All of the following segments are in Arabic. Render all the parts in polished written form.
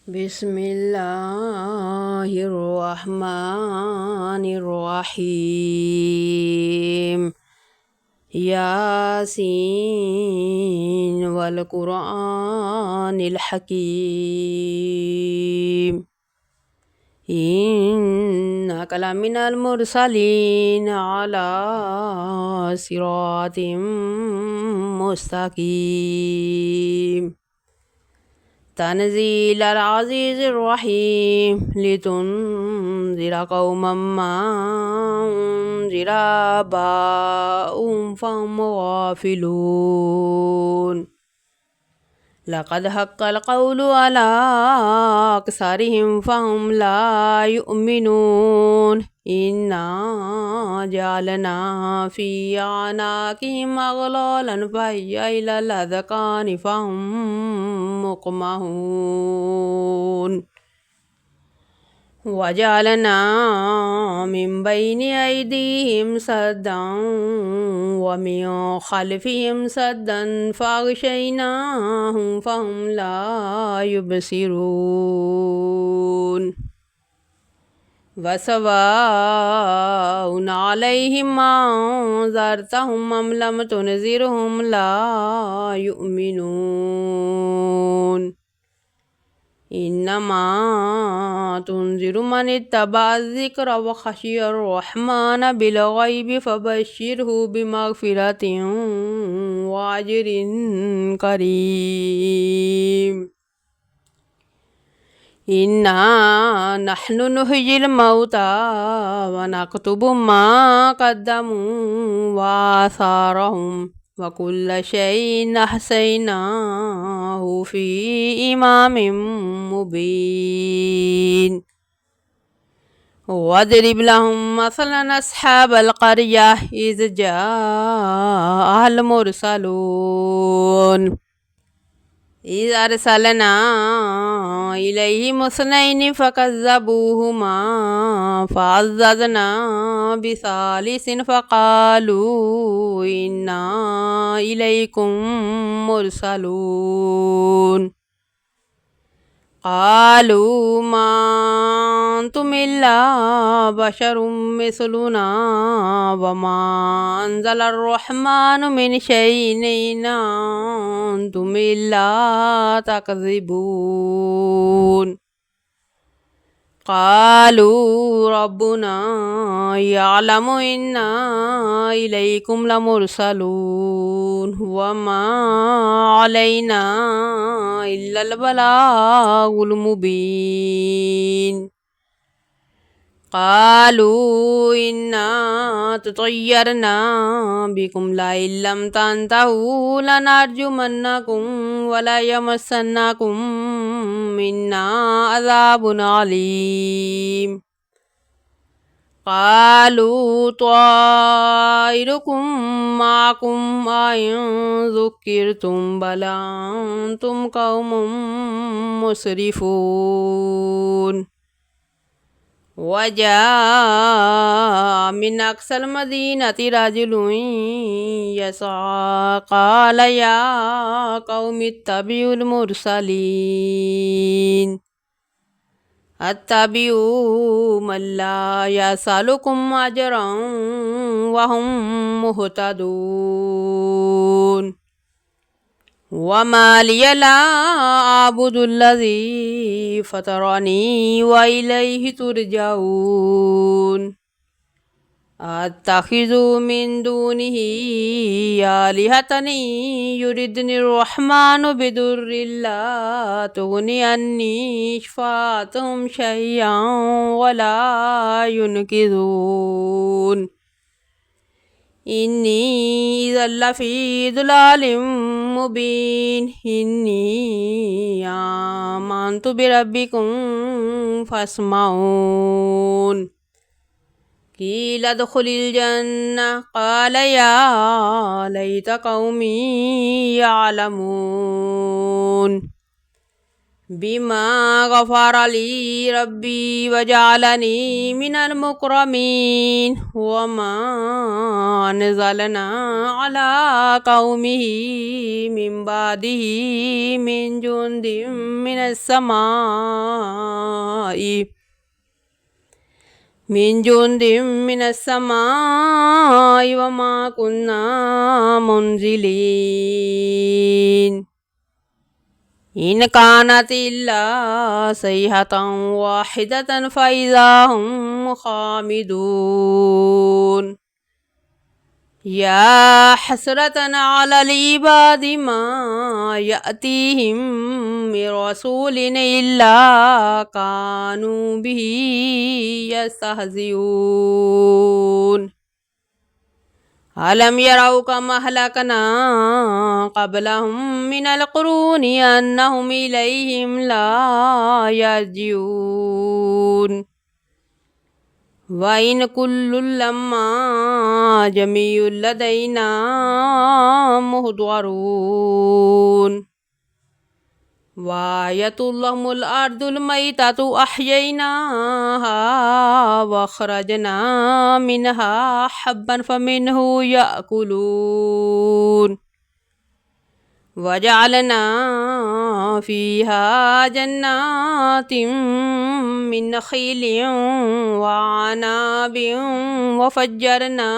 بسم الله الرحمن الرحيم ياسين والقرآن الحكيم إنك لمن المرسلين على صراط مستقيم تنزيل العزيز الرحيم لتنذر قوما ما أنذر آباؤهم فهم غافلون لقد حق القول على أكثرهم فهم لا يؤمنون إنا جعلنا في أعناقهم أغلالا فهي إلى الأذقان فهم مقمحون وجعلنا من بين أيديهم سدا ومن خلفهم سدا فأغشيناهم فهم لا يبصرون وسواء عليهم أنذرتهم أم لم تنذرهم لا يؤمنون إنما تنذر من اتبع الذكر وخشي الرحمن بالغيب فبشره بمغفرة وأجر كريم إنا نحن نحيي الموتى ونكتب ما قدموا وآثارهم وكل شيء أحصيناه في إمام مبين واضرب لهم مثلا أصحاب القرية إذ جاءها المرسلون إذ أرسلنا إليهم اثنين فكذبوهما فعززنا بثالث فقالوا إنا إليكم مرسلون قالوا ما أنتم إلا بشر مثلنا وما أنزل الرحمن من شيء إن أنتم إلا تكذبون قالوا ربنا يعلم إنا إليكم لمرسلون وما علينا إلا البلاغ المبين قالوا إنا تطيرنا بكم لئن لم تنتهوا لنرجمنكم ولا يمسنكم منا عذاب عليم قالوا طائركم معكم أئن ذكرتم بل أنتم قوم مسرفون وجاء من أقصى المدينة رجل يسعى قال يا قوم اتبعوا المرسلين اتبعوا من لا يسألكم أجرا وهم مهتدون وما لي لا أعبد الذي فطرني وإليه ترجعون أتخذ من دونه آلهة يردني الرحمن بضر لا تغني عني شفاعتهم شيئا ولا ينقذون إني إذا لفي ضلال مبين إني آمنت بربكم فاسمعون قيل ادخل الجنة قال يا ليت قومي يعلمون بما غفر لي ربي وجعلني من المكرمين وما نزلنا على قومه من بعده من جند من السماء وما كنا منزلين إن كانت إلا صيحة واحدة فإذا هم خامدون يا حسرة على العباد ما يأتيهم من رسول إلا كانوا به يستهزئون ألم يروا كما أهلكنا قبلهم من القرون أنهم إليهم لا يرجعون وإن كل لما جميع لدينا محضرون وآية لهم الأرض الميتة أحييناها وأخرجنا منها حبا فمنه يأكلون وجعلنا فيها جنات من نخيل وعناب وفجرنا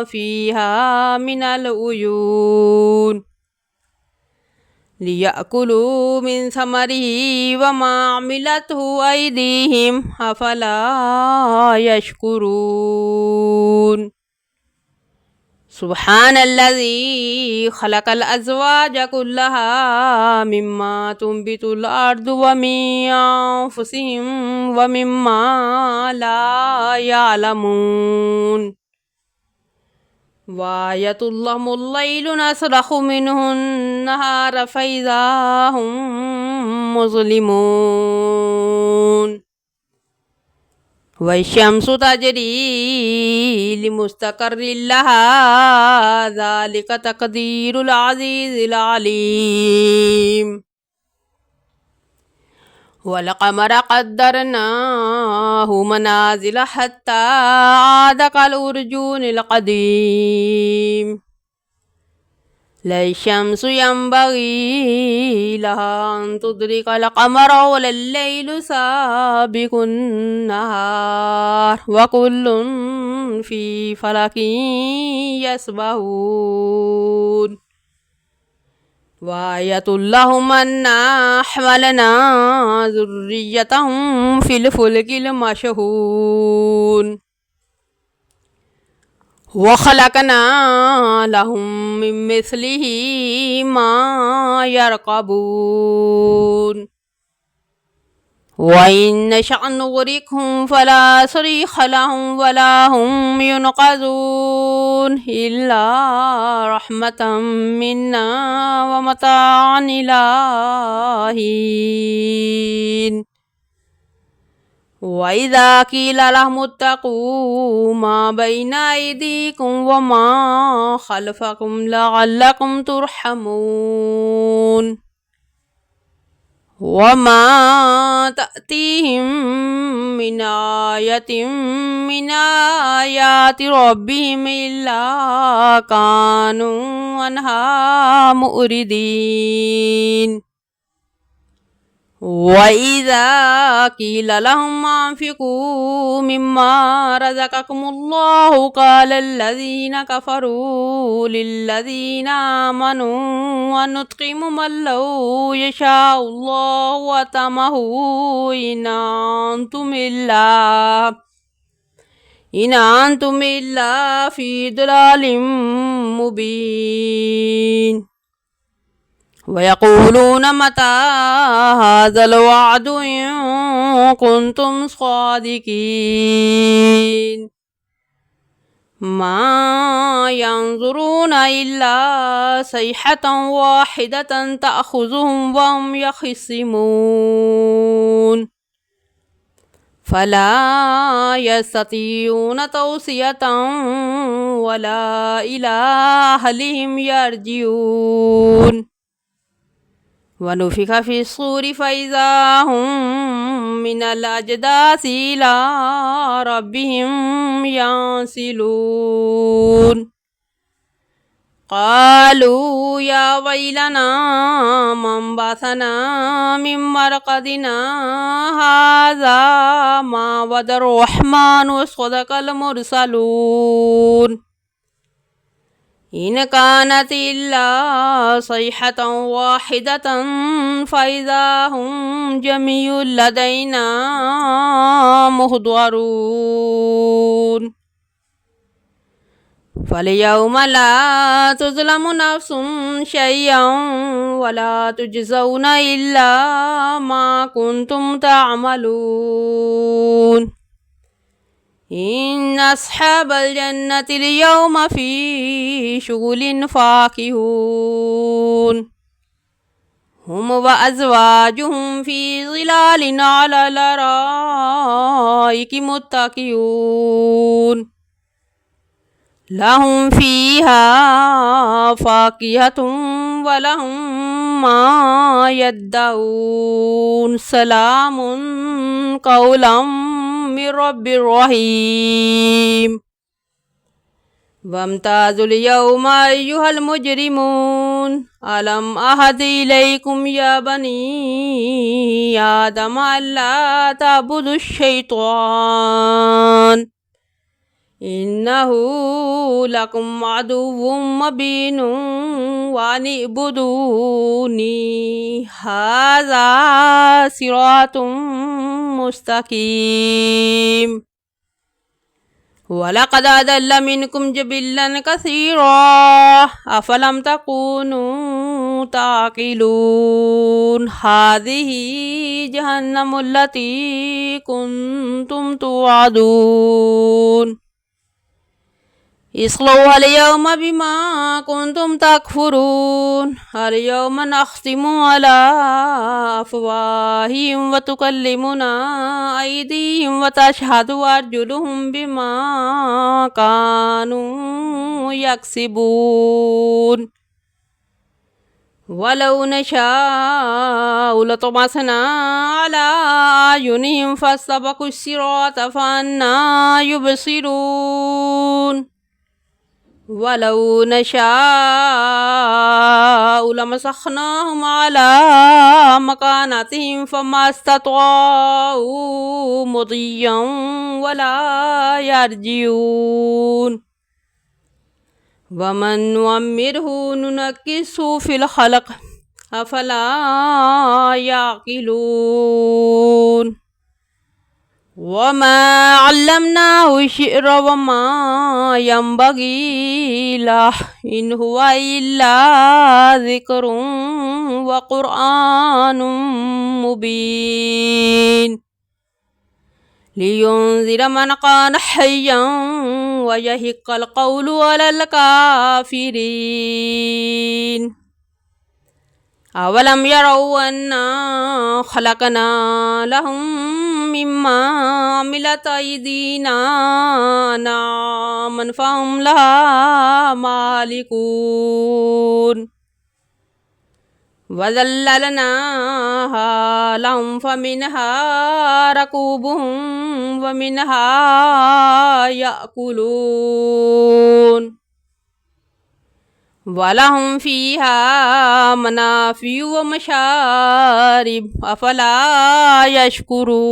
فيها من العيون ليأكلوا من ثمره وما عملته أيديهم أفلا يشكرون سبحان الذي خلق الأزواج كلها مما تنبت الأرض ومن أنفسهم ومما لا يعلمون وآية لهم الليل نسلخ منه النهار فإذا هم مظلمون والشمس تجري لمستقر لها ذلك تقدير العزيز العليم والقمر قدرناه منازل حتى عاد كالأرجون القديم لا الشمس ينبغي لها أن تدرك القمر ولا الليل سابق النهار وكل في فلك يسبحون وآية لهم أنا حملنا ذريتهم في الفلك المشحون وخلقنا لهم من مثله ما يركبون وإن نشأ نغرقهم فلا صريخ لهم ولا هم ينقذون إلا رحمة منا ومتاعا إلى حين وإذا قيل لهم اتقوا ما بين أيديكم وما خلفكم لعلكم ترحمون وما تأتيهم من آية من آيات ربهم إلا كانوا عنها مؤردين وإذا قيل لهم أنفقوا مما رزقكم الله قال الذين كفروا للذين آمنوا ونطعم من لو يشاء الله وطعمه إن أنتم إلا في ضلال مبين ويقولون متى هذا الوعد إن كنتم صادقين ما ينظرون إلا صيحة واحدة تأخذهم وهم يخصمون فلا يستطيعون توصية ولا إلى أهلهم يرجعون ونفخ في الصور فإذا هم من الأجداث إلى ربهم ينسلون قالوا يا ويلنا من بعثنا من مرقدنا هذا ما وعد الرحمن وصدق المرسلون إن كانت إلا صيحة واحدة فإذا هم جميع لدينا محضرون فاليوم لا تظلم نفس شيئا ولا تجزون إلا ما كنتم تعملون إن أصحاب الجنة اليوم في شغل فاكهون هم وأزواجهم في ظلال على الأرائك متكئون لهم فيها فاكهة ولهم ما يدعون سلام قولا من رب رحيم وامتازوا اليوم أيها المجرمون ألم أعهد إليكم يا بني آدم ألا تعبدوا الشيطان إنه لكم عدو مبين وأن اعبدوني هذا صراط مستقيم ولقد أضل منكم جبلا كثيرا أفلم تكونوا تعقلون هذه جهنم التي كنتم توعدون اصلوها اليوم بما كنتم تكفرون اليوم نختم على أفواههم وتكلمنا أيديهم وتشهد أرجلهم بما كانوا يكسبون ولو نشاء لطمسنا على أعينهم فاستبقوا الصراط فأنى يبصرون ولو نشاء لمسخناهم على مكانتهم فما استطاعوا مضيا ولا يرجعون ومن نعمره ننكسه في الخلق أفلا يعقلون وما علمناه الشعر وما ينبغي له إن هو إلا ذكر وقرآن مبين لينذر من كان حيا ويحق القول على الكافرين أولم يروا أنا خلقنا لهم مما عملت أيدينا أنعاما فهم لها مالكون وذللناها لهم فمنها ركوبهم ومنها يأكلون ولهم فيها منافع ومشارب أفلا يشكرون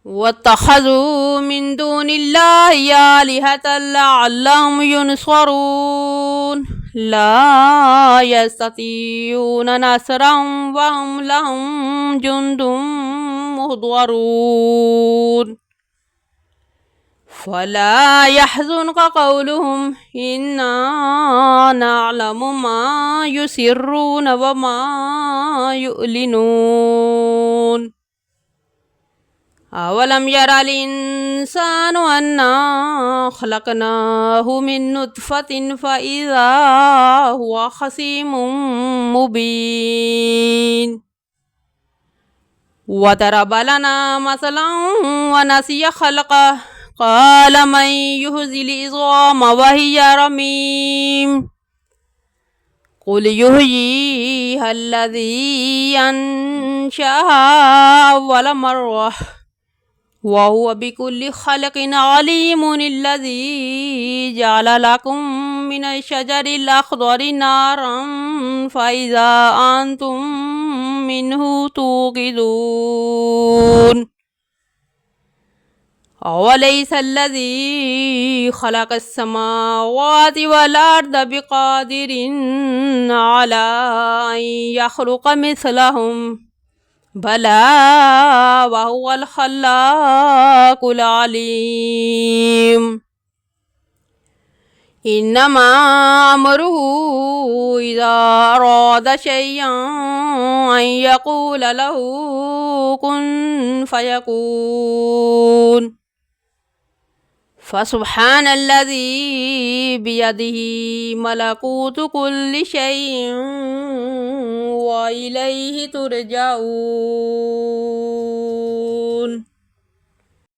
واتخذوا من دون الله آلهة لعلهم ينصرون لا يستطيعون نصرا وهم لهم جند محضرون فلا يحزنك قولهم إنا نعلم ما يسرون وما يعلنون أولم ير الإنسان أنا خلقناه من نطفة فإذا هو خصيم مبين وضرب لنا مثلا ونسي خلقه قال من يحيي العظام وهي رميم قل يحييها الذي أنشأها أول مرة وهو بكل خلق عليم الذي جعل لكم من الشجر الأخضر نارا فإذا أنتم منه توقدون أوليس الذي خلق السماوات والأرض بقادر على أن يخلق مثلهم بلى وهو الخلاق العليم إنما أمره إذا أراد شيئا أن يقول له كن فيكون فسبحان الذي بيده ملكوت كل شيء وإليه ترجعون.